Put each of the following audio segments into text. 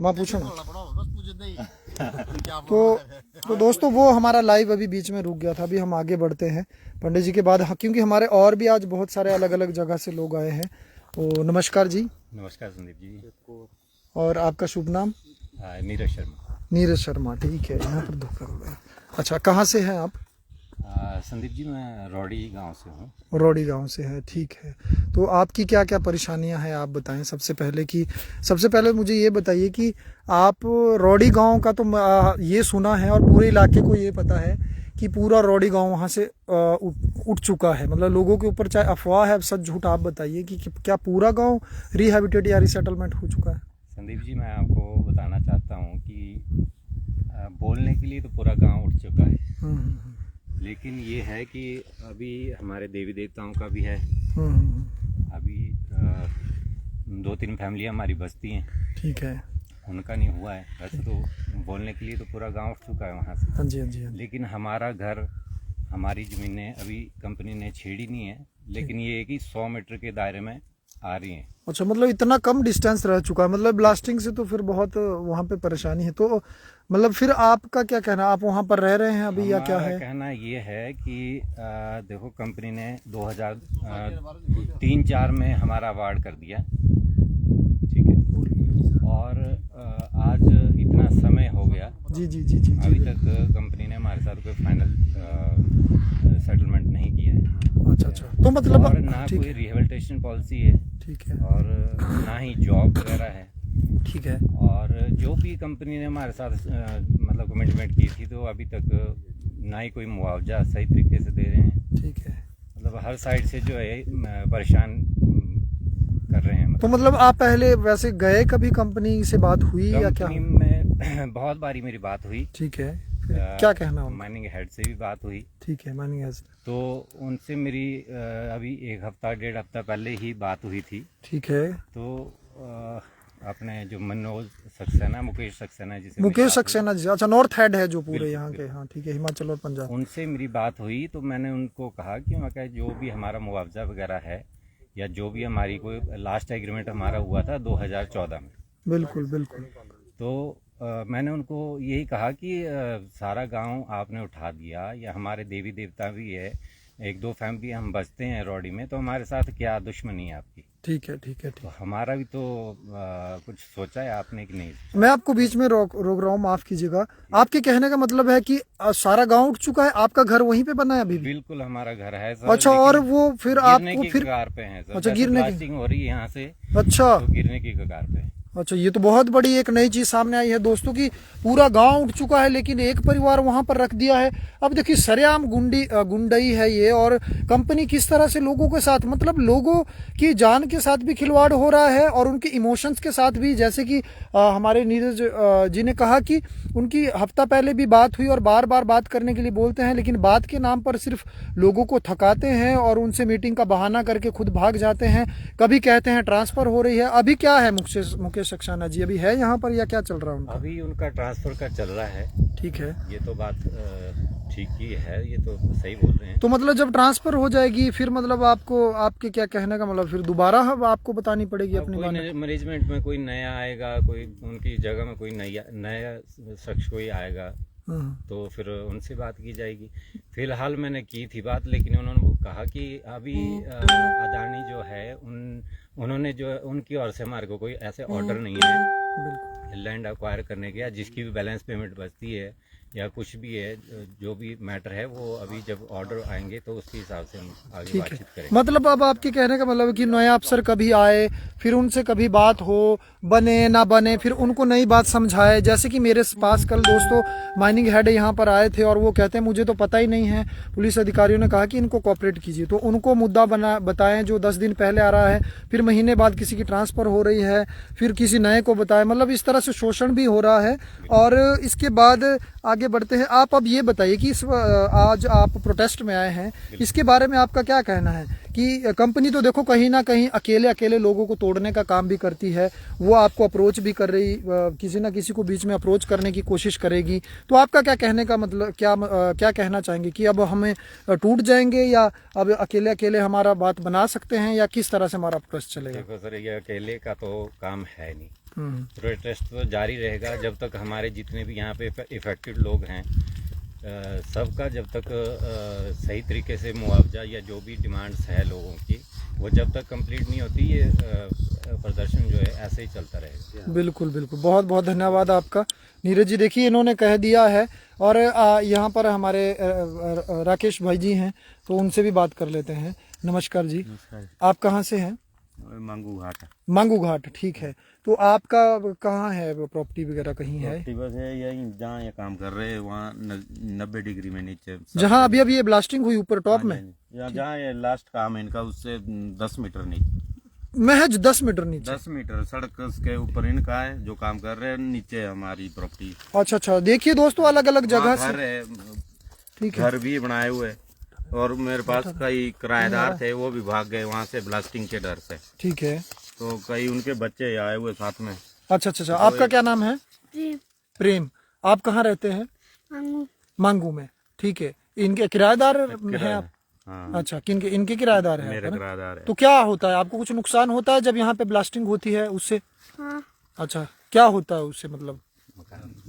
मैं पूछूँ तो दोस्तों वो हमारा लाइव अभी बीच में रुक गया था। अभी हम आगे बढ़ते हैं पंडित जी के बाद, क्योंकि हमारे और भी आज बहुत सारे अलग अलग जगह से लोग आए हैं। तो नमस्कार जी। नमस्कार संदीप जी। और आपका शुभ नाम? नीरज शर्मा। नीरज शर्मा, ठीक है। यहाँ पर धोखा हो गया। अच्छा, कहाँ से हैं आप? संदीप जी मैं रोडी गांव से हूँ। रोडी गांव से है, ठीक है। तो आपकी क्या क्या परेशानियां हैं आप बताएं। सबसे पहले मुझे ये बताइए कि आप रोडी गांव का तो ये सुना है और पूरे इलाके को ये पता है कि पूरा रोडी गांव वहां से उठ चुका है, मतलब लोगों के ऊपर चाहे अफवाह है सच झूठ आप बताइए कि क्या पूरा गांव रिहैबिटेट या रिसेटलमेंट हो चुका है? संदीप जी मैं आपको बताना चाहता हूँ कि बोलने के लिए तो पूरा गांव उठ चुका है, लेकिन ये है कि अभी हमारे देवी देवताओं का भी है। अभी 2-3 फैमिलियाँ हमारी बस्ती हैं, ठीक है, उनका नहीं हुआ है। वैसे तो बोलने के लिए तो पूरा गांव उठ चुका है वहाँ से। हाँ जी, हाँ जी, हाँ जी। लेकिन हमारा घर, हमारी ज़मीनें अभी कंपनी ने छेड़ी नहीं है, लेकिन ये है कि 100 मीटर के दायरे में आ रही हैं। अच्छा, मतलब इतना कम डिस्टेंस रह चुका है, मतलब ब्लास्टिंग से तो फिर बहुत वहाँ पे परेशानी है। तो मतलब फिर आपका क्या कहना, आप वहाँ पर रह रहे हैं अभी या क्या है? कहना ये है कि देखो कंपनी ने 2003-4 में हमारा अवार्ड कर दिया, ठीक है, और आज इतना समय हो गया, जी जी जी जी, अभी तक कंपनी ने हमारे साथ कोई फाइनल सेटलमेंट नहीं किया है। अच्छा अच्छा, तो मतलब और ना कोई रिहेबिलिटेशन पॉलिसी है, ठीक है, और ना ही जॉब वगैरह है, ठीक है। और जो भी कंपनी ने हमारे साथ मतलब कमिटमेंट की थी, तो अभी तक ना ही कोई मुआवजा सही तरीके से दे रहे हैं, ठीक है। मतलब हर साइड से जो है परेशान कर रहे हैं। तो मतलब आप पहले वैसे गए कभी, कंपनी से बात हुई या क्या? कंपनी में बहुत बारी मेरी बात हुई, ठीक है। क्या कहना उनका? माइनिंग हेड से भी बात हुई, ठीक है, माइनिंग हेड। तो उनसे मेरी अभी 1-1.5 हफ्ता पहले ही बात हुई थी, ठीक है। तो अपने जो मनोज सक्सेना, मुकेश सक्सेना, जिसे मुकेश सक्सेना जी, अच्छा, नॉर्थ हेड है जो पूरे यहाँ के, हाँ ठीक है, हिमाचल और पंजाब। उनसे मेरी बात हुई, तो मैंने उनको कहा कि मैं कहा जो भी हमारा मुआवजा वगैरह है, या जो भी हमारी कोई लास्ट एग्रीमेंट हमारा हुआ था 2014 में, बिल्कुल बिल्कुल, तो मैंने उनको यही कहा कि सारा गांव आपने उठा दिया, या हमारे देवी देवता भी है, 1-2 फैमिली हम बसते हैं रोडी में, तो हमारे साथ क्या दुश्मनी है आपकी? ठीक है ठीक है, ठीक। तो हमारा भी तो कुछ सोचा है आपने कि नहीं? मैं आपको बीच में रोक रहा हूँ, माफ कीजिएगा। आपके कहने का मतलब है कि सारा गांव उठ चुका है, आपका घर वहीं पे बना है अभी भी? बिल्कुल हमारा घर है सर। अच्छा, और वो फिर आपको फिर कगार पे है सर। अच्छा, गिरने की हो रही है यहाँ से, अच्छा, तो गिरने की कगार पे। अच्छा, ये तो बहुत बड़ी एक नई चीज सामने आई है दोस्तों की पूरा गांव उठ चुका है, लेकिन एक परिवार वहां पर रख दिया है। अब देखिए सरेआम गुंडई है ये, और कंपनी किस तरह से लोगों के साथ, मतलब लोगों की जान के साथ भी खिलवाड़ हो रहा है और उनके इमोशंस के साथ भी। जैसे कि हमारे नीरज जी ने कहा कि उनकी हफ्ता पहले भी बात हुई और बार बार बात करने के लिए बोलते हैं, लेकिन बात के नाम पर सिर्फ लोगों को थकाते हैं और उनसे मीटिंग का बहाना करके खुद भाग जाते हैं। कभी कहते हैं ट्रांसफर हो रही है। अभी क्या है मुकेश सक्सेना जी अभी है यहाँ पर या क्या चल रहा है उनका? अभी उनका ट्रांसफर का चल रहा है, ठीक है, ये तो बात ठीक ही है, ये तो सही बोल रहे हैं। तो मतलब जब ट्रांसफर हो जाएगी फिर मतलब आपको, आपके क्या कहने का मतलब, फिर दोबारा आपको बतानी पड़ेगी अपनी बात? मैनेजमेंट में कोई नया आएगा, कोई उनकी जगह में कोई नया शख्स कोई आएगा, तो फिर उनसे बात की जाएगी। फिलहाल मैंने की थी बात, लेकिन उन्होंने कहा कि अभी अदानी जो है उन्होंने जो उनकी ओर से हमारे को कोई ऐसे ऑर्डर नहीं है लैंड अक्वायर करने के, या जिसकी भी बैलेंस पेमेंट बचती है या कुछ भी है, जो भी मैटर है, वो अभी जब ऑर्डर आएंगे तो उसके हिसाब से हम आगे बातचीत करेंगे। मतलब अब आपके कहने का मतलब है कि नया अफसर कभी आए, फिर उनसे कभी बात हो, बने ना बने, फिर उनको नई बात समझाए। जैसे कि मेरे पास कल दोस्तों माइनिंग हेड यहाँ पर आए थे और वो कहते हैं मुझे तो पता ही नहीं है, पुलिस अधिकारियों ने कहा कि इनको कोऑपरेट कीजिए, तो उनको मुद्दा बताएं जो 10 दिन पहले आ रहा है, फिर महीने बाद किसी की ट्रांसफर हो रही है, फिर किसी नए को बताएं, मतलब इस तरह से शोषण भी हो रहा है। और इसके बाद आगे बढ़ते हैं। आप अब ये बताइए कि आज आप प्रोटेस्ट में आए हैं, इसके बारे में आपका क्या कहना है कि कंपनी तो देखो कहीं ना कहीं अकेले लोगों को तोड़ने का काम भी करती है, वो आपको अप्रोच भी कर रही, किसी ना किसी को बीच में अप्रोच करने की कोशिश करेगी, तो आपका क्या कहने का मतलब, क्या कहना चाहेंगे कि अब हमें टूट जाएंगे या अब अकेले हमारा बात बना सकते हैं, या किस तरह से हमारा प्रोसेस चलेगा? देखो सर, ये अकेले का तो काम है नहीं, प्रोटेस्ट तो जारी रहेगा जब तक हमारे जितने भी यहाँ पे इफेक्टेड लोग हैं सबका जब तक सही तरीके से मुआवजा या जो भी डिमांड्स है लोगों की वो जब तक कंप्लीट नहीं होती ये प्रदर्शन जो है ऐसे ही चलता रहेगा। बिल्कुल बिल्कुल, बहुत बहुत धन्यवाद आपका नीरज जी। देखिए इन्होंने कह दिया है और यहाँ पर हमारे राकेश भाई जी हैं तो उनसे भी बात कर लेते हैं। नमस्कार जी। नमस्कार। आप कहाँ से हैं? मांगू घाट। मांगू घाट, ठीक है। तो आपका कहाँ है प्रॉपर्टी वगैरह कहीं है? बस है यही जहाँ ये काम कर रहे हैं वहाँ 90 डिग्री में नीचे जहाँ अभी अभी ये ब्लास्टिंग हुई ऊपर टॉप में, जहाँ ये लास्ट काम है इनका उससे 10 मीटर नीचे, महज 10 मीटर नीचे। 10 मीटर सड़क के ऊपर इनका है जो काम कर रहे हैं, नीचे हमारी प्रॉपर्टी। अच्छा अच्छा, देखिए दोस्तों अलग अलग जगह घर से, है, ठीक है, घर भी बनाए हुए और मेरे पास कई किराएदार थे वो भी भाग गए वहाँ से ब्लास्टिंग के डर से। ठीक है। तो कई उनके बच्चे आए हुए साथ में। अच्छा अच्छा अच्छा, आपका क्या नाम है? प्रेम। प्रेम। आप कहाँ रहते हैं? मांगू। मांगू में, ठीक है। इनके किराएदार हैं आप? हाँ, अच्छा, किनके? इनके किराएदार हैं मेरे आप, है ना? किराएदार है। तो क्या होता है, आपको कुछ नुकसान होता है जब यहाँ पे ब्लास्टिंग होती है उससे? हाँ। अच्छा, क्या होता है उससे, मतलब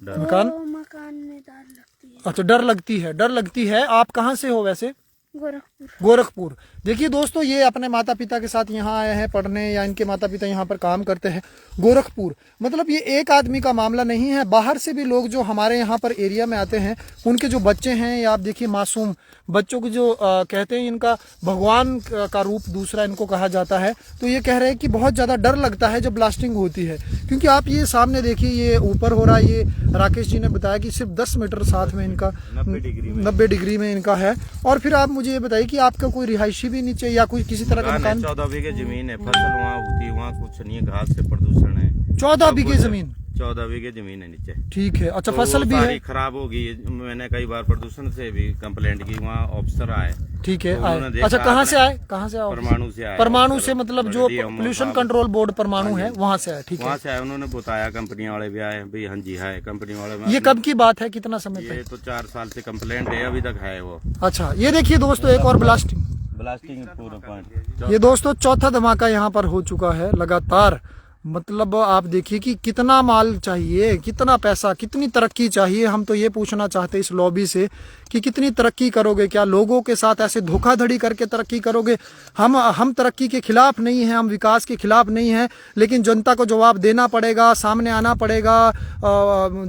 डर। मकान? मकान में दाल लगती है। अच्छा, डर लगती है, डर लगती है। आप कहाँ से हो वैसे? गोरखपुर। गोरखपुर। देखिए दोस्तों, ये अपने माता पिता के साथ यहाँ आए हैं पढ़ने, या इनके माता पिता यहाँ पर काम करते हैं। गोरखपुर मतलब ये एक आदमी का मामला नहीं है, बाहर से भी लोग जो हमारे यहाँ पर एरिया में आते हैं, उनके जो बच्चे हैं, या आप देखिए मासूम बच्चों को जो कहते हैं इनका भगवान का रूप दूसरा इनको कहा जाता है। तो ये कह रहे हैं कि बहुत ज़्यादा डर लगता है जब ब्लास्टिंग होती है, क्योंकि आप ये सामने देखिए ये ऊपर हो रहा है। ये राकेश जी ने बताया कि सिर्फ 10 मीटर साथ में इनका 90 डिग्री में इनका है। और फिर आप मुझे ये बताइए कि आपका कोई रिहायशी भी नीचे या कोई किसी तरह का मकान? 14 बीघे जमीन है, फसल वहाँ होती है, वहाँ कुछ नहीं है, घास से प्रदूषण है। 14 बीघे जमीन? 14 बीघे जमीन है नीचे। ठीक है। अच्छा, तो फसल भी है? खराब होगी। मैंने कई बार प्रदूषण से भी कंप्लेंट की, वहाँ ऑफिसर आए। ठीक है, तो आए। उन्होंने अच्छा, देखा कहाँ से आए? कहाँ से आए? परमाणु से आए। परमाणु से, मतलब जो DMO पोल्यूशन साहब। कंट्रोल बोर्ड परमाणु है वहाँ से आए, ठीक है। वहाँ से आए, उन्होंने बताया, कंपनी वाले भी आए भाई। हाँ जी है, कंपनी वाले। ये कब की बात है, कितना समय ये पहले? तो 4 साल से कंप्लेंट है, अभी तक है वो। अच्छा, ये देखिए दोस्तों एक और ब्लास्टिंग। पूरा पॉइंट। ये दोस्तों चौथा धमाका यहाँ पर हो चुका है लगातार। मतलब आप देखिए कि कितना माल चाहिए, कितना पैसा, कितनी तरक्की चाहिए। हम तो ये पूछना चाहते हैं इस लॉबी से कि कितनी तरक्की करोगे, क्या लोगों के साथ ऐसे धोखाधड़ी करके तरक्की करोगे? हम तरक्की के खिलाफ नहीं हैं, हम विकास के खिलाफ नहीं हैं, लेकिन जनता को जवाब देना पड़ेगा, सामने आना पड़ेगा।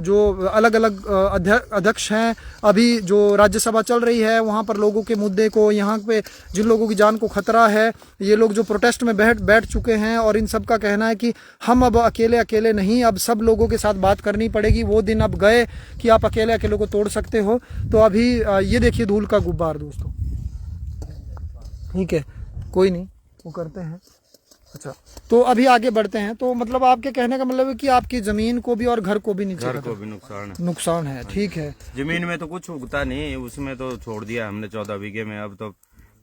जो अलग अलग अध्यक्ष हैं, अभी जो राज्यसभा चल रही है वहाँ पर लोगों के मुद्दे को, यहाँ पे जिन लोगों की जान को खतरा है, ये लोग जो प्रोटेस्ट में बैठ चुके हैं, और इन सब का कहना है कि हम अब अकेले नहीं, अब सब लोगों के साथ बात करनी पड़ेगी। वो दिन अब गए कि आप अकेले को तोड़ सकते हो। तो अभी ये देखिए धूल का गुब्बार दोस्तों, ठीक है, कोई नहीं, वो करते हैं। अच्छा, तो अभी आगे बढ़ते हैं। तो मतलब आपके कहने का मतलब है कि आपकी जमीन को भी और घर को भी नीचे घर को भी नुकसान है, ठीक है। जमीन में तो कुछ उगता नहीं, उसमें तो छोड़ दिया हमने 14 बीघे में। अब तो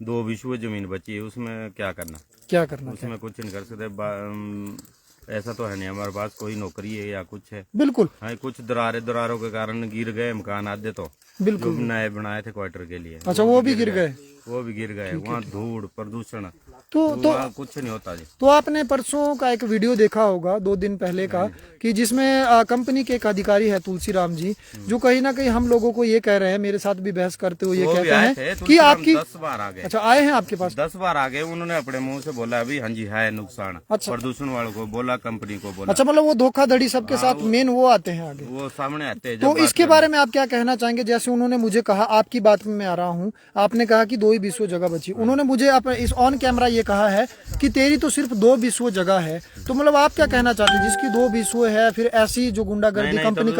2 विश्व जमीन बची है, उसमें क्या करना, उसमें कुछ नहीं कर सकते। ऐसा तो है नहीं हमारे पास कोई नौकरी है या कुछ है। बिल्कुल। हाँ, कुछ दरारों के कारण गिर गए मकान आधे, तो बिल्कुल जो नए बनाए थे क्वार्टर के लिए। अच्छा, वो भी गिर गए? वो भी गिर गए। वहाँ धूल प्रदूषण तो कुछ नहीं होता जी। तो आपने परसों का एक वीडियो देखा होगा, 2 दिन पहले का, कि जिसमें कंपनी के एक अधिकारी है तुलसी राम जी, जो कहीं ना कहीं हम लोगों को ये कह रहे हैं, मेरे साथ भी बहस करते हुए ये कहते हैं कि आपकी 10 बार आ गए। अच्छा, आए हैं आपके पास? 10 बार आ गए। उन्होंने अपने मुंह से बोला अभी हाँ जी है नुकसान। अच्छा। प्रदूषण वालों को बोला, कंपनी को बोला। अच्छा, मतलब वो धोखाधड़ी सबके साथ मेन वो आते हैं आगे, वो सामने आते हैं। तो इसके बारे में आप क्या कहना चाहेंगे? जैसे उन्होंने मुझे कहा, आपकी बात में मैं आ रहा हूँ, आपने कहा कि 2 ही विश्व जगह बची। उन्होंने मुझे इस ऑन कैमरा ये कहा है कि तेरी तो सिर्फ 2 विश्व जगह है। तो मतलब आप क्या कहना चाहते हैं, जिसकी 2 विश्व है, फिर ऐसी जो गुंडागर्दी कंपनी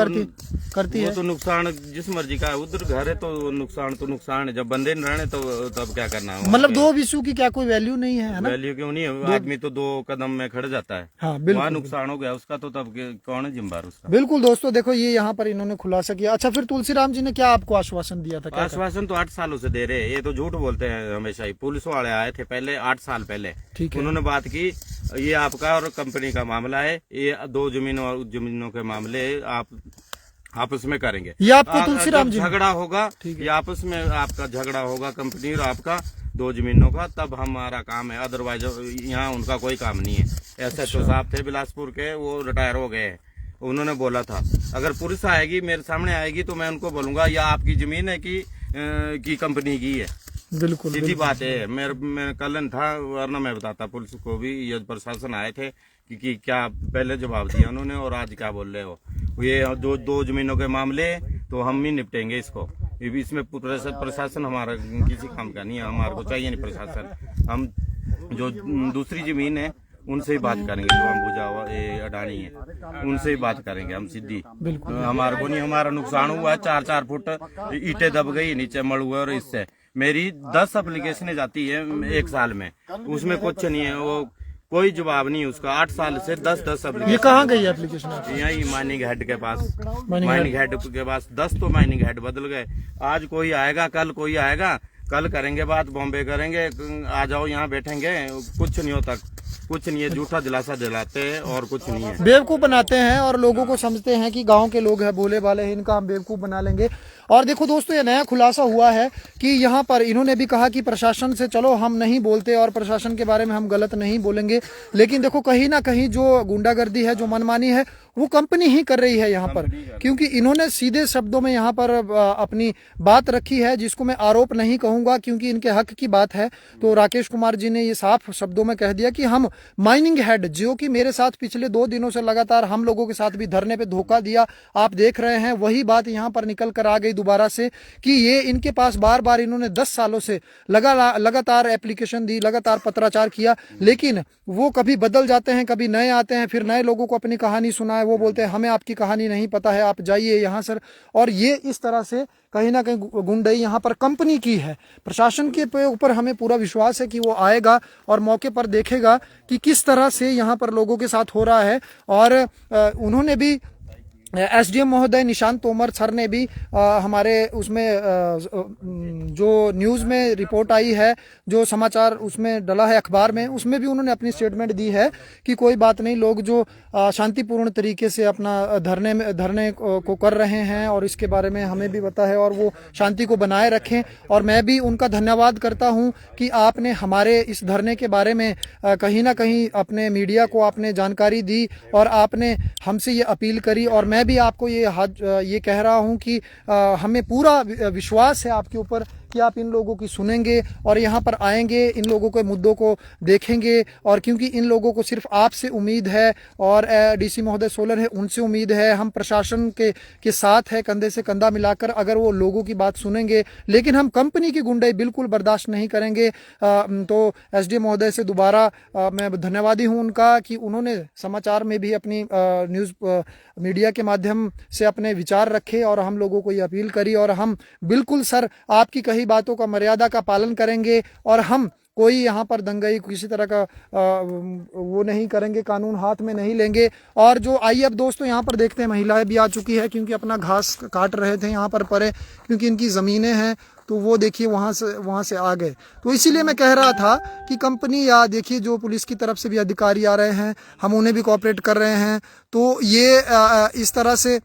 करती है? तो नुकसान जिस मर्जी का है, उधर घर है तो नुकसान है। जब बंदे नहीं रहने तो तब क्या करना है? मतलब 2 विश्व की क्या कोई वैल्यू नहीं है ना? वैल्यू क्यों नहीं है? आदमी तो 2 कदम में खड़ जाता है। हाँ, बिल्कुल। वहाँ नुकसान हो गया उसका, तो तब कौन है जिम्मेदार उसका? बिल्कुल दोस्तों, देखो ये यहाँ पर इन्होंने खुलासा किया। अच्छा, फिर तुलसीराम जी ने क्या आपको आश्वासन दिया था? आश्वासन तो 8 सालों से दे रहे हैं, ये तो झूठ बोलते हैं हमेशा ही। पुलिस वाले आए थे पहले 8 साल पहले, ठीक है। उन्होंने बात की, ये आपका और कंपनी का मामला है, ये 2 जमीनों के मामले आप आपस में करेंगे। ये आपको तुलसीराम जी झगड़ा होगा, ये आपस में आपका झगड़ा होगा, कंपनी और आपका 2 जमीनों का, तब हमारा काम है, अदरवाइज यहाँ उनका कोई काम नहीं है। SHO साहब थे बिलासपुर के, वो रिटायर हो गए। उन्होंने बोला था अगर पुलिस आएगी मेरे सामने आएगी तो मैं उनको बोलूंगा या आपकी जमीन है कि कंपनी की है। बिल्कुल सीधी बात है। मैं कल था, वरना मैं बताता पुलिस को भी। ये प्रशासन आए थे कि क्या पहले जवाब दिया उन्होंने और आज क्या बोल रहे हो। ये दो जमीनों के मामले तो हम ही निपटेंगे इसको। इसमें प्रशासन हमारा किसी काम का नहीं है, हमारे को चाहिए नहीं प्रशासन। हम जो दूसरी जमीन है उनसे ही बात करेंगे, जो अंबुजा अडानी है उनसे ही बात करेंगे हम सीधी। हमारे को नहीं, हमारा नुकसान हुआ है। 4-4 फुट ईंटें दब गई नीचे मड़ हुए, और इससे मेरी 10 एप्लीकेशनें जाती है 1 साल में, उसमें कुछ नहीं है, वो कोई जवाब नहीं उसका। 8 साल से 10 एप्लीकेशन। ये कहाँ गई एप्लीकेशन? यही माइनिंग हेड के पास, माइनिंग हेड के पास 10 तो माइनिंग हेड बदल गए। आज कोई आएगा, कल कोई आएगा, कल करेंगे बात, बॉम्बे करेंगे, आ जाओ यहाँ बैठेंगे, कुछ नहीं होता, कुछ नहीं है। झूठा दिलासा दिलाते हैं और कुछ नहीं है। बेवकूफ बनाते हैं और लोगों को समझते हैं कि गांव के लोग हैं, भोले भाले हैं, इनका हम बेवकूफ बना लेंगे। और देखो दोस्तों, ये नया खुलासा हुआ है कि यहाँ पर इन्होंने भी कहा कि प्रशासन से चलो हम नहीं बोलते और प्रशासन के बारे में हम गलत नहीं बोलेंगे, लेकिन देखो कहीं ना कहीं जो गुंडागर्दी है, जो मनमानी है, वो कंपनी ही कर रही है यहाँ पर, क्योंकि इन्होंने सीधे शब्दों में यहाँ पर अपनी बात रखी है, जिसको मैं आरोप नहीं कहूंगा क्योंकि इनके हक की बात है। तो राकेश कुमार जी ने ये साफ शब्दों में कह दिया कि हम माइनिंग हेड, जो कि मेरे साथ पिछले 2 दिनों से लगातार हम लोगों के साथ भी धरने पे धोखा दिया, आप देख रहे हैं, वही बात यहाँ पर निकल कर आ गई दोबारा से कि ये इनके पास बार बार इन्होंने 10 सालों से लगातार एप्लीकेशन दी, लगातार पत्राचार किया, लेकिन वो कभी बदल जाते हैं, कभी नए आते हैं, फिर नए लोगों को अपनी कहानी सुनाए, वो बोलते हैं हमें आपकी कहानी नहीं पता है, आप जाइए यहाँ सर। और ये इस तरह से कहीं ना कहीं गुंडई यहाँ पर कंपनी की है। प्रशासन के ऊपर हमें पूरा विश्वास है कि वो आएगा और मौके पर देखेगा कि किस तरह से यहाँ पर लोगों के साथ हो रहा है। और उन्होंने भी SDM महोदय निशांत तोमर सर ने भी हमारे उसमें जो न्यूज़ में रिपोर्ट आई है, जो समाचार उसमें डला है अखबार में, उसमें भी उन्होंने अपनी स्टेटमेंट दी है कि कोई बात नहीं, लोग जो शांतिपूर्ण तरीके से अपना धरने को कर रहे हैं और इसके बारे में हमें भी पता है और वो शांति को बनाए रखें। और मैं भी उनका धन्यवाद करता हूं कि आपने हमारे इस धरने के बारे में कहीं ना कहीं अपने मीडिया को आपने जानकारी दी और आपने हमसे ये अपील करी। और मैं भी आपको ये कह रहा हूं कि हमें पूरा विश्वास है आपके ऊपर कि आप इन लोगों की सुनेंगे और यहाँ पर आएंगे, इन लोगों के मुद्दों को देखेंगे। और क्योंकि इन लोगों को सिर्फ आपसे उम्मीद है और DC महोदय सोलन है, उनसे उम्मीद है, हम प्रशासन के साथ है, कंधे से कंधा मिलाकर अगर वो लोगों की बात सुनेंगे। लेकिन हम कंपनी की गुंडाई बिल्कुल बर्दाश्त नहीं करेंगे। तो SDM महोदय से दोबारा मैं धन्यवादी हूँ उनका कि उन्होंने समाचार में भी अपनी न्यूज़ मीडिया के माध्यम से अपने विचार रखे और हम लोगों को ये अपील करी। और हम बिल्कुल सर आपकी कही बातों का, मर्यादा का पालन करेंगे और हम कोई यहाँ पर दंगाई किसी तरह का वो नहीं करेंगे, कानून हाथ में नहीं लेंगे। और जो आइए अब दोस्तों यहाँ पर देखते हैं, महिलाएं भी आ चुकी है क्योंकि अपना घास काट रहे थे यहाँ पर परे, क्योंकि इनकी ज़मीनें हैं। तो वो देखिए वहाँ से आ गए। तो इसीलिए मैं कह रहा था कि कंपनी या देखिए जो पुलिस की तरफ से भी अधिकारी आ रहे हैं, हम उन्हें भी कोऑपरेट कर रहे हैं। तो ये इस तरह से,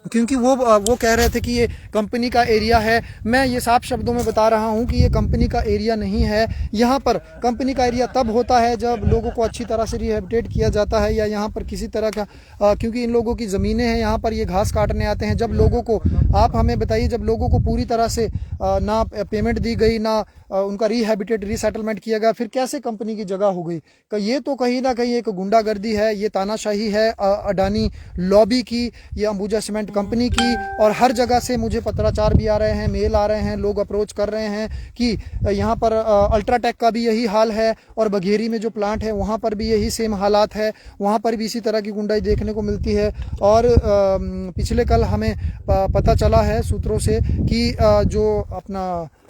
क्योंकि वो कह रहे थे कि ये कंपनी का एरिया है। मैं ये साफ शब्दों में बता रहा हूँ कि ये कंपनी का एरिया नहीं है। यहाँ पर कंपनी का एरिया तब होता है जब लोगों को अच्छी तरह से रिहेबिटेट किया जाता है या यहाँ पर किसी तरह का क्योंकि इन लोगों की ज़मीनें हैं, यहाँ पर ये घास काटने आते हैं। जब लोगों को, आप हमें बताइए, जब लोगों को पूरी तरह से ना पेमेंट दी गई, ना उनका रीसेटलमेंट किया गया, फिर कैसे कंपनी की जगह हो गई? ये तो कहीं ना कहीं एक गुंडागर्दी है, ये तानाशाही है अडानी लॉबी की, ये अंबुजा सीमेंट कंपनी की। और हर जगह से मुझे पत्राचार भी आ रहे हैं, मेल आ रहे हैं, लोग अप्रोच कर रहे हैं कि यहाँ पर अल्ट्राटेक का भी यही हाल है और बघेरी में जो प्लांट है वहाँ पर भी यही सेम हालात है, वहाँ पर भी इसी तरह की गुंडाई देखने को मिलती है। और पिछले कल हमें पता चला है सूत्रों से कि जो अपना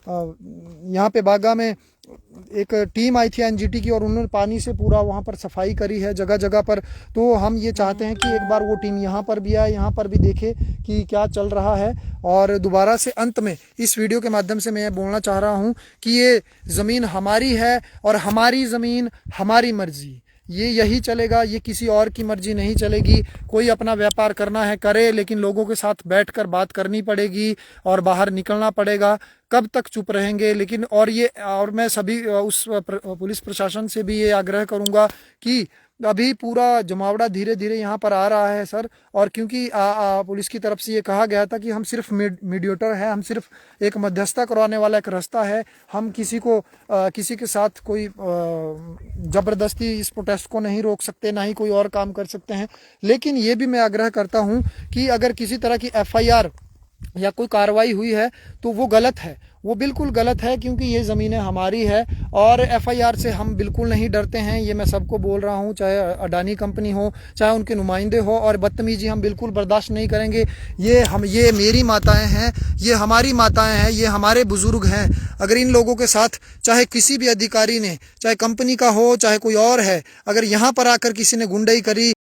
यहाँ पे बागा में एक टीम आई थी NGT की और उन्होंने पानी से पूरा वहाँ पर सफाई करी है जगह जगह पर। तो हम ये चाहते हैं कि एक बार वो टीम यहाँ पर भी आए, यहाँ पर भी देखे कि क्या चल रहा है। और दोबारा से अंत में इस वीडियो के माध्यम से मैं बोलना चाह रहा हूँ कि ये ज़मीन हमारी है और हमारी ज़मीन हमारी मर्जी। यही चलेगा, ये किसी और की मर्जी नहीं चलेगी। कोई अपना व्यापार करना है करे, लेकिन लोगों के साथ बैठकर बात करनी पड़ेगी और बाहर निकलना पड़ेगा। कब तक चुप रहेंगे? लेकिन और मैं सभी उस पुलिस प्रशासन से भी ये आग्रह करूंगा कि अभी पूरा जमावड़ा धीरे धीरे यहाँ पर आ रहा है सर। और क्योंकि पुलिस की तरफ से ये कहा गया था कि हम सिर्फ मीडिएटर है, हम सिर्फ एक मध्यस्थता करवाने वाला एक रास्ता है, हम किसी के साथ कोई ज़बरदस्ती इस प्रोटेस्ट को नहीं रोक सकते, ना ही कोई और काम कर सकते हैं। लेकिन ये भी मैं आग्रह करता हूँ कि अगर किसी तरह की FIR या कोई कार्रवाई हुई है तो वो गलत है, वो बिल्कुल गलत है, क्योंकि ये ज़मीनें हमारी है और FIR से हम बिल्कुल नहीं डरते हैं। ये मैं सबको बोल रहा हूँ, चाहे अडानी कंपनी हो, चाहे उनके नुमाइंदे हो, और बदतमीजी हम बिल्कुल बर्दाश्त नहीं करेंगे। ये मेरी माताएं हैं, ये हमारी माताएं हैं, ये हमारे बुजुर्ग हैं। अगर इन लोगों के साथ चाहे किसी भी अधिकारी ने, चाहे कंपनी का हो चाहे कोई और है, अगर यहाँ पर आकर किसी ने गुंडाई करी